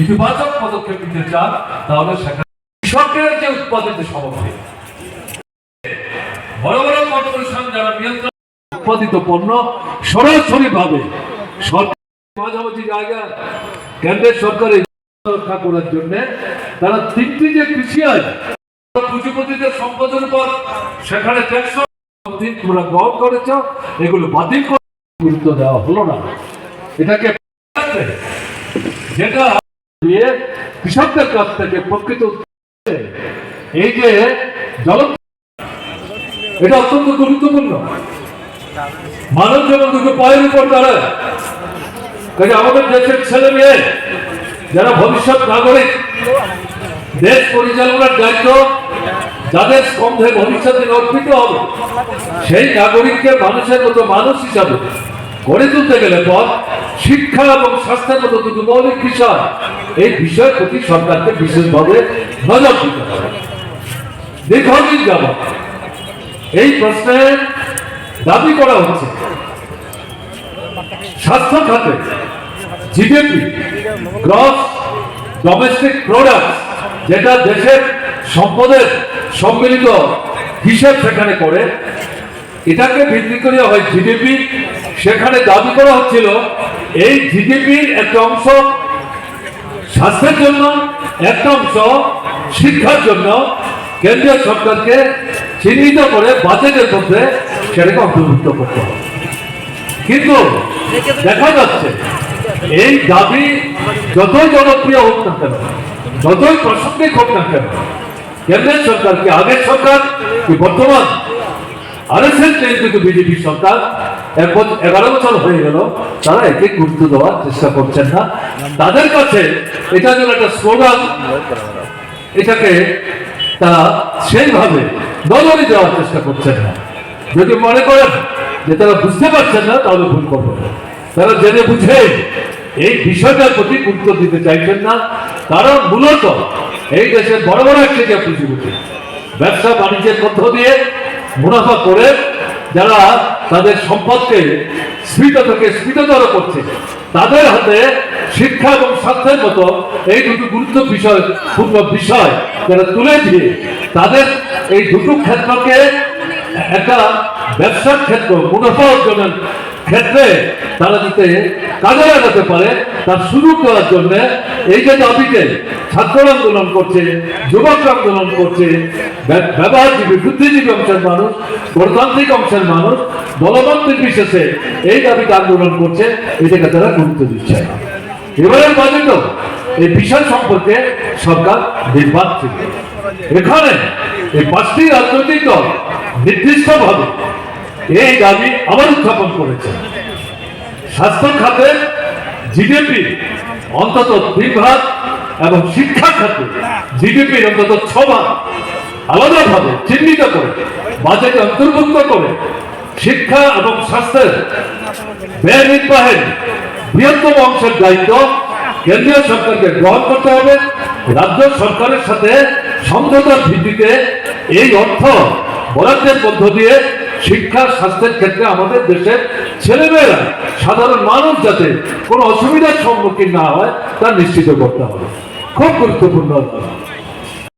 ইতিবাচক পদক্ষেপ নিতে চান তাহলে সেখানে কৃষকের যে উৎপাদিত সামগ্রী, বড় বড় কর্পোরেশন যারা নিয়ন্ত্রণ উৎপাদিত পণ্য সরাসরি ভাবে মাঝামাঝি জায়গায় কেন্দ্রের সরকারের রক্ষা করার জন্য তারা তিনটি যে কৃষি আইন পুঁজিপতিদের সম্পদের উপর সেখানে ট্যাক্স তোমরা গ্রহণ করেছ, এগুলো বাতিল করে গুরুত্ব দেওয়া হলো না। এটাকে যেটা দিয়ে কৃষকদের কাছ থেকে প্রকৃত এই যে জল, এটা অত্যন্ত গুরুত্বপূর্ণ। মানুষ যেমন দুটো পায়ের উপর দাঁড়ায়, আমাদের দেশের ছেলে মেয়ে যারা ভবিষ্যৎ নাগরিক, দেশ পরিচালনার দায়িত্ব যাদের স্কন্ধে ভবিষ্যতে অর্পিত হবে, সেই নাগরিককে মানুষের মতো মানুষ হিসাবে গড়ে তুলতে গেলে পর শিক্ষা এবং স্বাস্থ্যের মতো দুটো মৌলিক বিষয়, এই বিষয়ের প্রতি সরকারকে বিশেষভাবে নজর দিতে হবে। দীর্ঘদিন যাবৎ এই প্রশ্নের দাবি করা হচ্ছে স্বাস্থ্য খাতে জিডিপি, গ্রস ডোমেস্টিক প্রোডাক্ট, যেটা দেশের সম্পদের সম্মিলিত হিসেব সেখানে করে, এটাকে ভিত্তি করে হয় জিডিপি। সেখানে দাবি করা হচ্ছিল এই জিডিপির একটা অংশ স্বাস্থ্যের জন্য, একটা অংশ শিক্ষার জন্য কেন্দ্রীয় সরকারকে চিহ্নিত করে বাজেটের মধ্যে সেটাকে অন্তর্ভুক্ত করতে হবে। কিন্তু দেখা যাচ্ছে এই দাবি যতই জনপ্রিয় হোক না কেন, যতই প্রাসঙ্গিক হোক না কেন, কেন্দ্রের সরকারকে, আগের সরকার কি বর্তমান আরএসএস কিন্তু বিজেপি সরকার 11 বছর হয়ে গেল, তারা একে গুরুত্ব দেওয়ার চেষ্টা করছেন না। তাদের কাছে এটা যেন একটা স্লোগান, এটাকে তারা সেইভাবে নজরে দেওয়ার চেষ্টা করছেন না। যদি মনে করেন যে তারা বুঝতে পারছেন না, তাহলে ভুল করবেন। তারা জেনে বুঝে এই বিষয়টার প্রতি গুরুত্ব দিতে চাইছেন না, কারণ মূলত এই দেশের বড় বড় একটা পুঁজিপতি ব্যবসা বাণিজ্যের মধ্য দিয়ে মুনাফা করে যারা তাদের সম্পদকে স্ফীত থেকে স্ফীততর করছে, তাদের হাতে শিক্ষা এবং স্বাস্থ্যের মতো এই দুটো গুরুত্বপূর্ণ বিষয় যারা তুলে দিয়ে তাদের এই দুটো ক্ষেত্রকে একটা ব্যবসার ক্ষেত্র, মুনাফা অর্জনের ক্ষেত্রে তারা যাতে কাজে লাগাতে পারে তার সুযোগ দেওয়ার জন্য এই যে দাবিতে ছাত্র আন্দোলন করছে, যুবক আন্দোলন করছে, ব্যবহারজীবী বুদ্ধিজীবী অংশের মানুষ, গণতান্ত্রিক অংশের মানুষ, দলমত নির্বিশেষে এই দাবিতে আন্দোলন করছে, এটাকে তারা গুরুত্ব দিচ্ছে না। এবারের বাজেটও এই বিষয় সম্পর্কে সরকার নির্বাক ছিল। এখানে এই 5টি রাজনৈতিক দল নির্দিষ্টভাবে এই দাবি আবার উত্থাপন করেছে। স্বাস্থ্য খাতে জিডিপি অন্তত 3 এবং শিক্ষা খাতে জিডিপি অন্তত 6 আলাদাভাবে চিহ্নিত করে বাজেটে অন্তর্ভুক্ত করে শিক্ষা এবং স্বাস্থ্যের ব্যয় নির্বাহের বৃহত্তম অংশের দায়িত্ব কেন্দ্রীয় সরকারকে গ্রহণ করতে হবে। রাজ্য সরকারের সাথে সমঝোতার ভিত্তিতে এই অর্থ বরাদ্দের মধ্য দিয়ে শিক্ষা স্বাস্থ্যের ক্ষেত্রে আমাদের দেশের ছেলেমেয়েরা, সাধারণ মানুষ যাতে কোনো অসুবিধার সম্মুখীন না হয় তা নিশ্চিত করতে হবে। খুব গুরুত্বপূর্ণ।